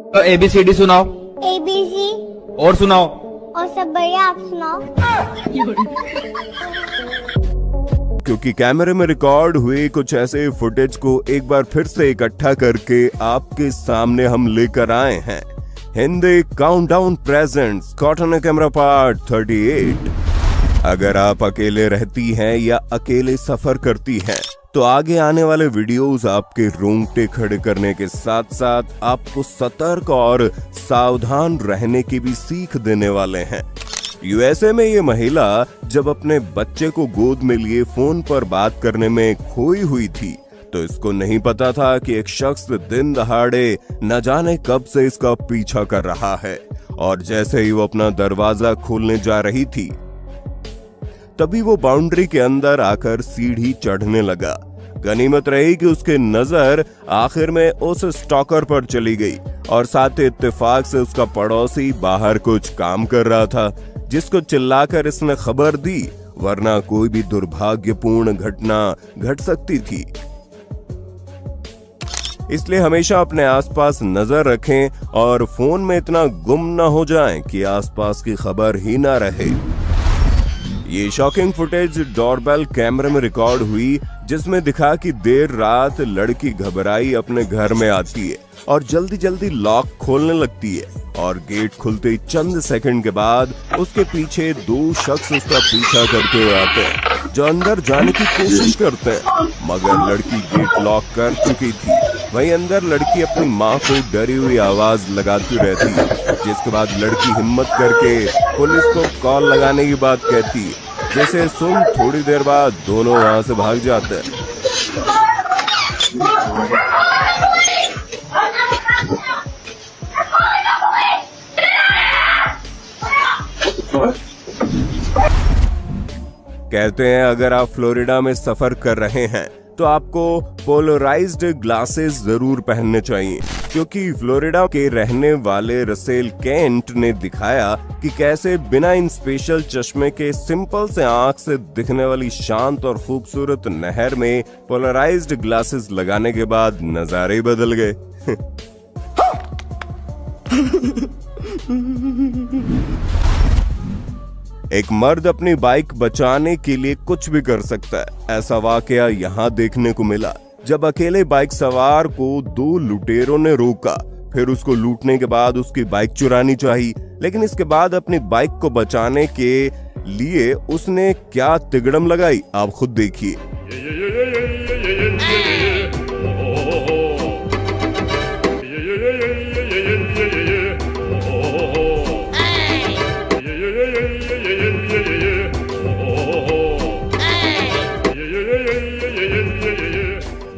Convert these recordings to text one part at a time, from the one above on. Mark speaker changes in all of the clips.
Speaker 1: तो ABCD सुनाओ।
Speaker 2: ABC।
Speaker 1: और सुनाओ।
Speaker 2: और सब बढ़िया, आप सुनाओ।
Speaker 3: क्योंकि कैमरे में रिकॉर्ड हुए कुछ ऐसे फुटेज को एक बार फिर से इकट्ठा करके आपके सामने हम लेकर आए हैं। Hindi countdown presents caught on camera part 38। अगर आप अकेले रहती हैं या अकेले सफर करती हैं तो आगे आने वाले वीडियोस आपके रोंगटे खड़े करने के साथ साथ आपको सतर्क और सावधान रहने की भी सीख देने वाले हैं। यूएसए में ये महिला जब अपने बच्चे को गोद में लिए फोन पर बात करने में खोई हुई थी तो इसको नहीं पता था कि एक शख्स दिन दहाड़े न जाने कब से इसका पीछा कर रहा है। और जैसे ही वो अपना दरवाजा खोलने जा रही थी तभी वो बाउंड्री के अंदर आकर सीढ़ी चढ़ने लगा। गनीमत रही कि उसके नजर आखिर में उस स्टॉकर पर चली गई और साथ इत्तेफाक से उसका पड़ोसी बाहर कुछ काम कर रहा था जिसको चिल्लाकर इसने खबर दी, वरना कोई भी दुर्भाग्यपूर्ण घटना घट सकती थी। इसलिए हमेशा अपने आसपास नजर रखें और फोन में इतना गुम न हो जाएं कि आसपास की खबर ही ना रहे। ये शॉकिंग फुटेज डोरबेल कैमरे में रिकॉर्ड हुई जिसमें दिखा कि देर रात लड़की घबराई अपने घर में आती है और जल्दी जल्दी लॉक खोलने लगती है और गेट खुलते ही चंद सेकंड के बाद उसके पीछे दो शख्स उसका पीछा करते हुए आते हैं जो अंदर जाने की कोशिश करते हैं, मगर लड़की गेट लॉक कर चुकी थी। वहीं अंदर लड़की अपनी माँ को डरी हुई आवाज लगाती रहती है, जिसके बाद लड़की हिम्मत करके पुलिस को कॉल लगाने की बात कहती है, जैसे सुन थोड़ी देर बाद दोनों वहां से भाग जाते हैं। कहते हैं अगर आप फ्लोरिडा में सफर कर रहे हैं तो आपको पोलराइज्ड ग्लासेस जरूर पहनने चाहिए, क्योंकि फ्लोरिडा के रहने वाले रसेल केंट ने दिखाया कि कैसे बिना इन स्पेशल चश्मे के सिंपल से आंख से दिखने वाली शांत और खूबसूरत नहर में पोलराइज्ड ग्लासेस लगाने के बाद नजारे बदल गए। एक मर्द अपनी बाइक बचाने के लिए कुछ भी कर सकता है। ऐसा वाकया यहाँ देखने को मिला जब अकेले बाइक सवार को दो लुटेरों ने रोका, फिर उसको लूटने के बाद उसकी बाइक चुरानी चाहिए, लेकिन इसके बाद अपनी बाइक को बचाने के लिए उसने क्या तिगड़म लगाई, आप खुद देखिए।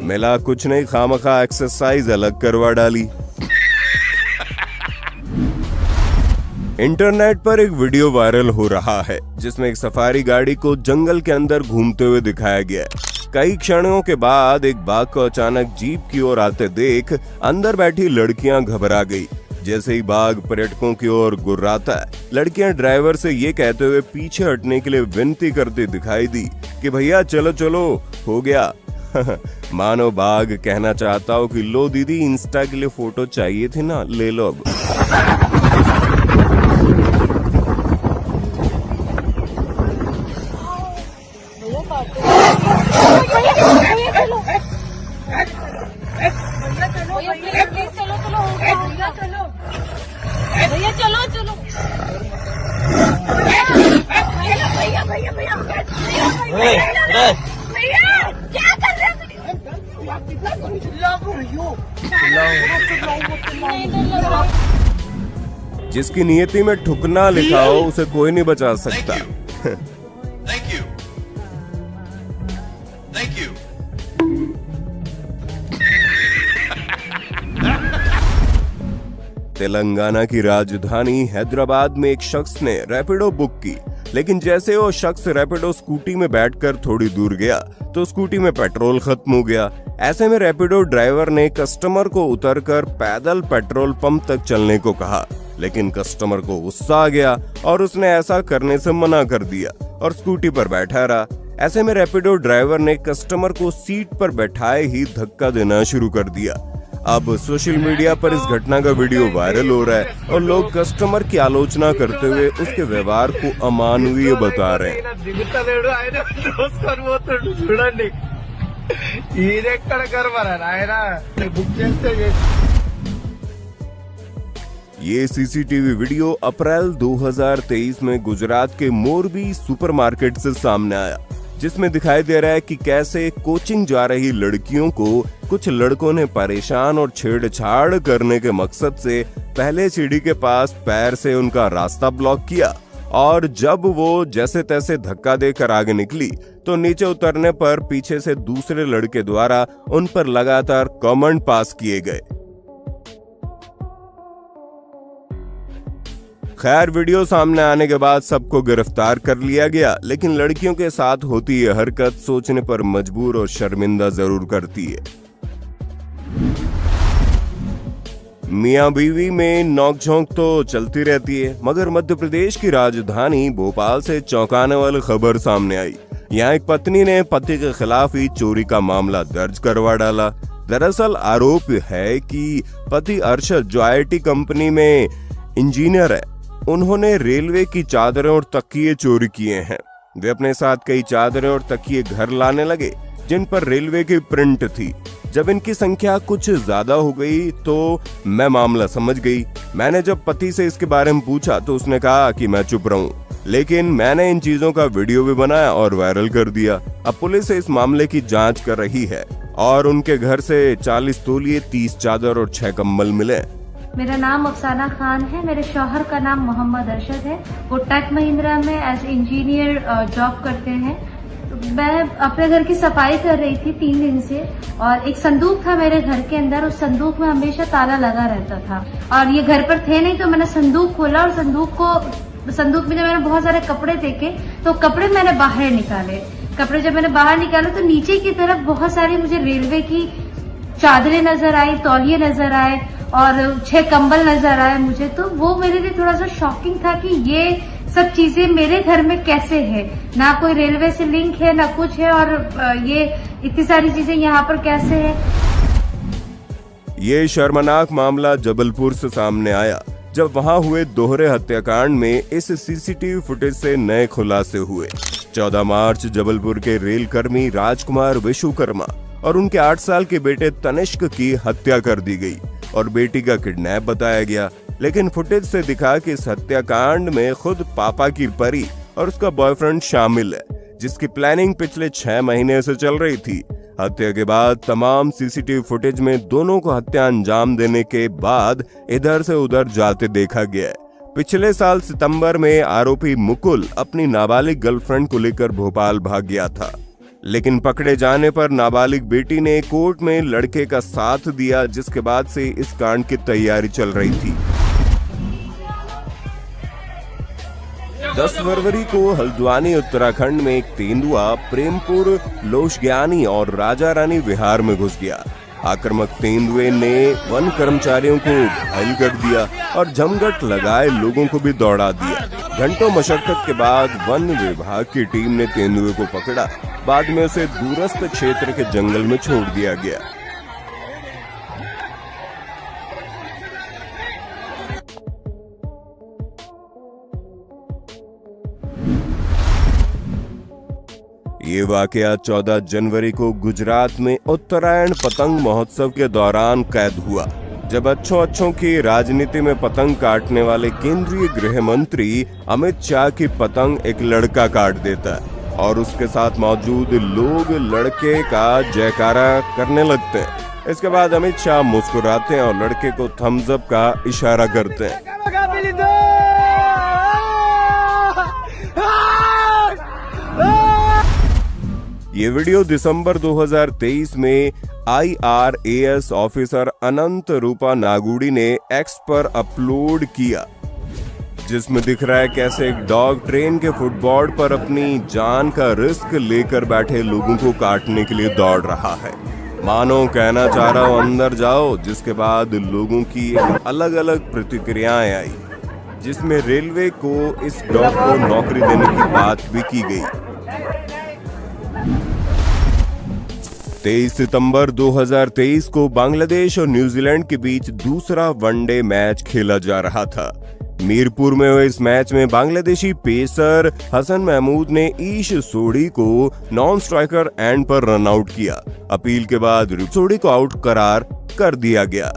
Speaker 3: मिला कुछ नहीं, खामखा एक्सरसाइज अलग करवा डाली। इंटरनेट पर एक वीडियो वायरल हो रहा है जिसमें एक सफारी गाड़ी को जंगल के अंदर घूमते हुए दिखाया गया है। कई क्षणों के बाद एक बाघ को अचानक जीप की ओर आते देख अंदर बैठी लड़कियां घबरा गई। जैसे ही बाघ पर्यटकों की ओर गुर्राता है, लड़कियां ड्राइवर से ये कहते हुए पीछे हटने के लिए विनती करती दिखाई दी कि भैया चलो चलो हो गया। मानो बाघ कहना चाहता हो कि लो दीदी, इंस्टा के लिए फोटो चाहिए थी ना, ले लो अब।
Speaker 4: भैया चलो चलो भैया भैया भैया क्या कर रहे
Speaker 3: हो? जिसकी नियति में ठुकना लिखा हो उसे कोई नहीं बचा सकता।
Speaker 5: Thank you. Thank you.
Speaker 3: Telangana की राजधानी हैदराबाद में एक शख्स ने रैपिडो बुक की, लेकिन जैसे वो शख्स रैपिडो स्कूटी में बैठकर थोड़ी दूर गया तो स्कूटी में पेट्रोल खत्म हो गया। ऐसे में रैपिडो ड्राइवर ने कस्टमर को उतरकर पैदल पेट्रोल पंप तक चलने को कहा, लेकिन कस्टमर को गुस्सा आ गया और उसने ऐसा करने से मना कर दिया और स्कूटी पर बैठा रहा। ऐसे में रैपिडो ड्राइवर ने कस्टमर को सीट पर बैठाए ही धक्का देना शुरू कर दिया। अब सोशल मीडिया पर इस घटना का वीडियो वायरल हो रहा है और लोग कस्टमर की आलोचना करते हुए उसके व्यवहार को अमानवीय बता रहे हैं।
Speaker 6: దిగుతలేడు ఆయన దోసుకొని పోతుండు చూడండి ఈయనెక్కడ కర్మరా ఆయన బుక్ చేస్తే
Speaker 3: ये सीसीटीवी वीडियो अप्रैल 2023 में गुजरात के मोरबी सुपरमार्केट से सामने आया, जिसमें दिखाई दे रहा है कि कैसे कोचिंग जा रही लड़कियों को कुछ लड़कों ने परेशान और छेड़छाड़ करने के मकसद से पहले सीढ़ी के पास पैर से उनका रास्ता ब्लॉक किया और जब वो जैसे तैसे धक्का देकर आगे निकली तो नीचे उतरने पर पीछे से दूसरे लड़के द्वारा उन पर लगातार कमेंट पास किए गए। खैर, वीडियो सामने आने के बाद सबको गिरफ्तार कर लिया गया, लेकिन लड़कियों के साथ होती यह हरकत सोचने पर मजबूर और शर्मिंदा जरूर करती है। मियां बीवी में नोकझोंक तो चलती रहती है, मगर मध्य प्रदेश की राजधानी भोपाल से चौंकाने वाली खबर सामने आई। यहाँ एक पत्नी ने पति के खिलाफ ही चोरी का मामला दर्ज करवा डाला। दरअसल आरोप है कि पति अरशद, जो IIT कंपनी में इंजीनियर है, उन्होंने रेलवे की चादरें और तकिए चोरी किए हैं। वे अपने साथ कई चादरें और तकिए घर लाने लगे जिन पर रेलवे की प्रिंट थी। जब इनकी संख्या कुछ ज्यादा हो गई तो मैं मामला समझ गई। मैंने जब पति से इसके बारे में पूछा तो उसने कहा कि मैं चुप रहूं, लेकिन मैंने इन चीजों का वीडियो भी बनाया और वायरल कर दिया। अब पुलिस इस मामले की जांच कर रही है और उनके घर से 40 तौलिए, 30 चादर और 6 कंबल मिले।
Speaker 7: मेरा नाम अफसाना खान है। मेरे शौहर का नाम मोहम्मद अरशद है। वो टेक महिंद्रा में एज इंजीनियर जॉब करते हैं। तो मैं अपने घर की सफाई कर रही थी 3 दिन से और एक संदूक था मेरे घर के अंदर। उस संदूक में हमेशा ताला लगा रहता था और ये घर पर थे नहीं, तो मैंने संदूक खोला और संदूक में जब मैंने बहुत सारे कपड़े देखे तो कपड़े मैंने बाहर निकाले। कपड़े जब मैंने बाहर निकाले तो नीचे की तरफ बहुत सारी मुझे रेलवे की चादरें नजर आई, तौलिए नजर आए और 6 कंबल नजर आए मुझे। तो वो मेरे लिए थोड़ा सा शॉकिंग था कि ये सब चीजें मेरे घर में कैसे है, ना कोई रेलवे से लिंक है ना कुछ है, और ये इतनी सारी चीजें यहाँ पर कैसे है।
Speaker 3: ये शर्मनाक मामला जबलपुर से सामने आया, जब वहां हुए दोहरे हत्याकांड में इस सीसीटीवी फुटेज से नए खुलासे हुए। 14 मार्च जबलपुर के रेल कर्मी राजकुमार विश्वकर्मा और उनके 8 साल के बेटे तनिष्क की हत्या कर दी गई और बेटी का किडनैप बताया गया। लेकिन फुटेज से दिखा कि इस हत्याकांड में खुद पापा की परी और उसका बॉयफ्रेंड शामिल है, जिसकी प्लानिंग पिछले 6 महीने से चल रही थी। हत्या के बाद तमाम सीसीटीवी फुटेज में दोनों को हत्या अंजाम देने के बाद इधर से उधर जाते देखा गया है। पिछले साल सितंबर में आरोपी मुकुल अपनी नाबालिग गर्लफ्रेंड को लेकर भोपाल भाग गया था, लेकिन पकड़े जाने पर नाबालिग बेटी ने कोर्ट में लड़के का साथ दिया, जिसके बाद से इस कांड की तैयारी चल रही थी। 10 फरवरी को हल्द्वानी उत्तराखंड में एक तेंदुआ प्रेमपुर, लोशज्ञानी और राजा रानी विहार में घुस गया। आक्रामक तेंदुए ने वन कर्मचारियों को घायल कर दिया और जमघट लगाए लोगों को भी दौड़ा दिया। घंटों मशक्कत के बाद वन विभाग की टीम ने तेंदुए को पकड़ा। बाद में उसे दूरस्थ क्षेत्र के जंगल में छोड़ दिया गया। ये वाकया 14 जनवरी को गुजरात में उत्तरायण पतंग महोत्सव के दौरान कैद हुआ, जब अच्छों की राजनीति में पतंग काटने वाले केंद्रीय गृह मंत्री अमित शाह की पतंग एक लड़का काट देता है और उसके साथ मौजूद लोग लड़के का जयकारा करने लगते हैं। इसके बाद अमित शाह मुस्कुराते हैं और लड़के को थम्स अप का इशारा करते हैं। ये वीडियो दिसंबर 2023 में IRAS ऑफिसर अनंत रूपा नागुड़ी ने एक्स पर अपलोड किया, जिसमें दिख रहा है कैसे एक डॉग ट्रेन के फुटबोर्ड पर अपनी जान का रिस्क लेकर बैठे लोगों को काटने के लिए दौड़ रहा है। मानो कहना चाह रहा हो अंदर जाओ, जिसके बाद लोगों की अलग अलग प्रतिक्रियाएं आई, जिसमें रेलवे को इस डॉग को नौकरी देने की बात भी की गई। 23 सितंबर 2023 को बांग्लादेश और न्यूजीलैंड के बीच दूसरा वनडे मैच खेला जा रहा था। मीरपुर में हुए इस मैच में बांग्लादेशी पेसर हसन महमूद ने ईश सोढ़ी को नॉन स्ट्राइकर एंड पर रन आउट किया। अपील के बाद सोढ़ी को आउट करार कर दिया गया।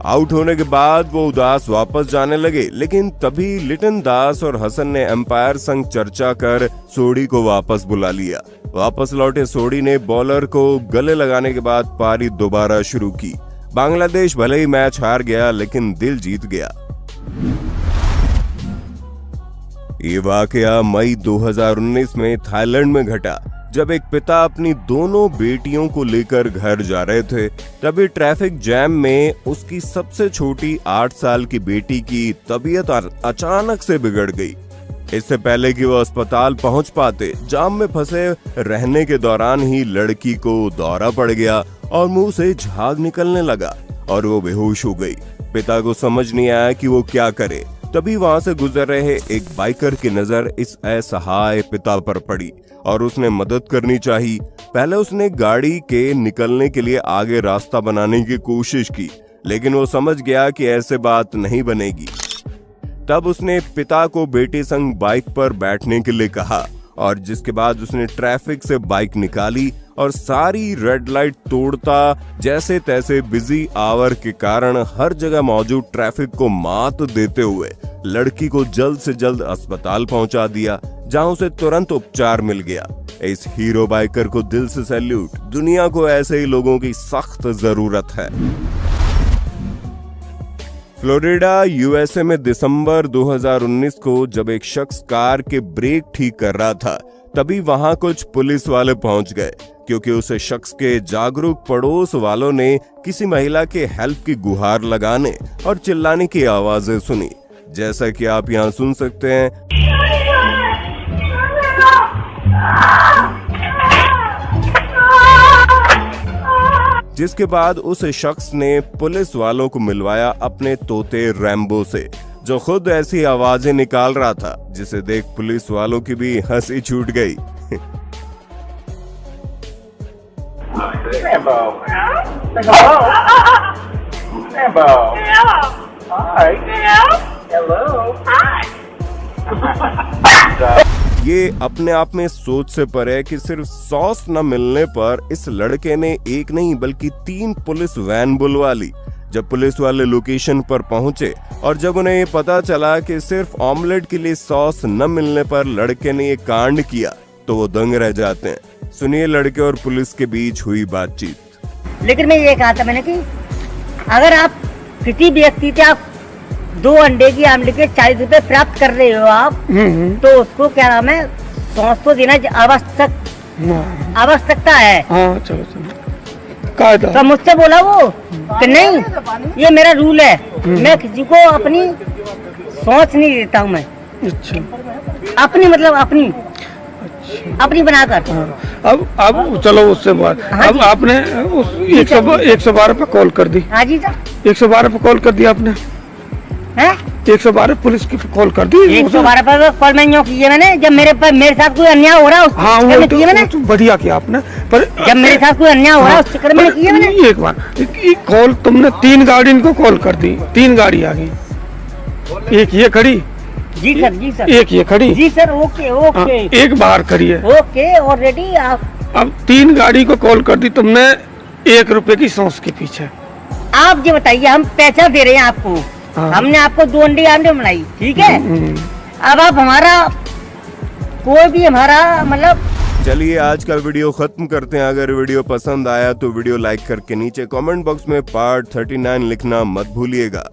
Speaker 3: आउट होने के बाद वो उदास वापस जाने लगे, लेकिन तभी लिटन दास और हसन ने एम्पायर संग चर्चा कर सोढ़ी को वापस बुला लिया। वापस लौटे सोढ़ी ने बॉलर को गले लगाने के बाद पारी दोबारा शुरू की। बांग्लादेश भले ही मैच हार गया, लेकिन दिल जीत गया। ये वाकया मई 2019 में थाईलैंड में घटा, जब एक पिता अपनी दोनों बेटियों को लेकर घर जा रहे थे। तभी ट्रैफिक जैम में उसकी सबसे छोटी 8 साल की बेटी की तबीयत अचानक से बिगड़ गई। इससे पहले कि वो अस्पताल पहुंच पाते, जाम में फंसे रहने के दौरान ही लड़की को दौरा पड़ गया और मुंह से झाग निकलने लगा और वो बेहोश हो गई। पिता को समझ नहीं आया कि वो क्या करे। तभी वहां से गुजर रहे एक बाइकर की नजर इस असहाय पिता पर पड़ी और उसने मदद करनी चाहिए। पहले उसने गाड़ी के निकलने के लिए आगे रास्ता बनाने की कोशिश की, लेकिन वो समझ गया कि ऐसे बात नहीं बनेगी। तब उसने पिता को बेटे संग बाइक पर बैठने के लिए कहा और जिसके बाद उसने ट्रैफिक से बाइक निकाली और सारी रेड लाइट तोड़ता जैसे तैसे बिजी आवर के कारण हर जगह मौजूद ट्रैफिक को मात देते हुए लड़की को जल्द से जल्द अस्पताल पहुंचा दिया, जहां उसे तुरंत उपचार मिल गया। इस हीरो बाइकर को दिल से सैल्यूट। दुनिया को ऐसे ही लोगों की सख्त जरूरत है। फ्लोरिडा यूएसए में दिसंबर 2019 को जब एक शख्स कार के ब्रेक ठीक कर रहा था, तभी वहां कुछ पुलिस वाले पहुंच गए, क्योंकि उस शख्स के जागरूक पड़ोस वालों ने किसी महिला के हेल्प की गुहार लगाने और चिल्लाने की आवाजें सुनी, जैसा कि आप यहां सुन सकते हैं। जिसके बाद उस शख्स ने पुलिस वालों को मिलवाया अपने तोते रैम्बो से, जो खुद ऐसी आवाजें निकाल रहा था, जिसे देख पुलिस वालों की भी हंसी छूट गई। ये अपने आप में सोच से परे कि सिर्फ सॉस न मिलने पर इस लड़के ने एक नहीं बल्कि 3 पुलिस वैन बुलवा ली। जब पुलिस वाले लोकेशन पर पहुंचे और जब उन्हें ये पता चला कि सिर्फ ऑमलेट के लिए सॉस न मिलने पर लड़के ने ये कांड किया, तो वो दंग रह जाते हैं। सुनिए लड़के और पुलिस के बीच हुई बातचीत।
Speaker 8: लेकिन मैं ये कहा था मैंने कि अगर आप किसी व्यक्ति से आप 2 अंडे की आमलेट के 40 रुपए प्राप्त कर रहे हो आप, तो उसको क्या नाम है, सॉस तो देना आवश्यकता है।
Speaker 9: हाँ, चलो
Speaker 8: तो मुझसे बोला वो कि नहीं, ये मेरा रूल है, मैं किसी को अपनी सॉस नहीं देता हूँ मैं।
Speaker 9: अच्छा,
Speaker 8: अपनी मतलब अपनी अपनी बनाकर।
Speaker 9: हाँ। अब चलो उससे बात। हाँ, अब आपने उस 112 पे कॉल कर दी।
Speaker 8: हाँ जी सर,
Speaker 9: 112 पे कॉल कर दिया आपने? 112 पुलिस की कॉल कर दी।
Speaker 8: 112 पर कॉल मैंने की है मैंने, जब मेरे साथ कोई अन्याय हो रहा है।
Speaker 9: हाँ, वो तो बढ़िया किया आपने, पर
Speaker 8: जब मेरे साथ कोई अन्याय हो रहा है उस चक्कर में की है मैंने।
Speaker 9: एक बार कॉल तुमने 3 गाड़ी इनको कॉल कर दी, 3 गाड़ी आ गई, एक ये खड़ी।
Speaker 8: जी सर, जी सर।
Speaker 9: एक ये खड़ी।
Speaker 8: जी सर, ओके ओके।
Speaker 9: एक बाहर खड़ी है।
Speaker 8: ओके, ऑलरेडी आप।
Speaker 9: अब 3 गाड़ी को कॉल कर दी तुमने 1 रुपए की सॉस के पीछे।
Speaker 8: आप ये बताइए, हम पैसा दे रहे हैं आपको। हाँ। हमने आपको 2 अंडे आमलेट बनाई, ठीक है। अब आप हमारा कोई भी हमारा मतलब।
Speaker 3: चलिए आज का वीडियो खत्म करते हैं। अगर वीडियो पसंद आया तो वीडियो लाइक करके नीचे कमेंट बॉक्स में पार्ट 39 लिखना मत भूलिएगा।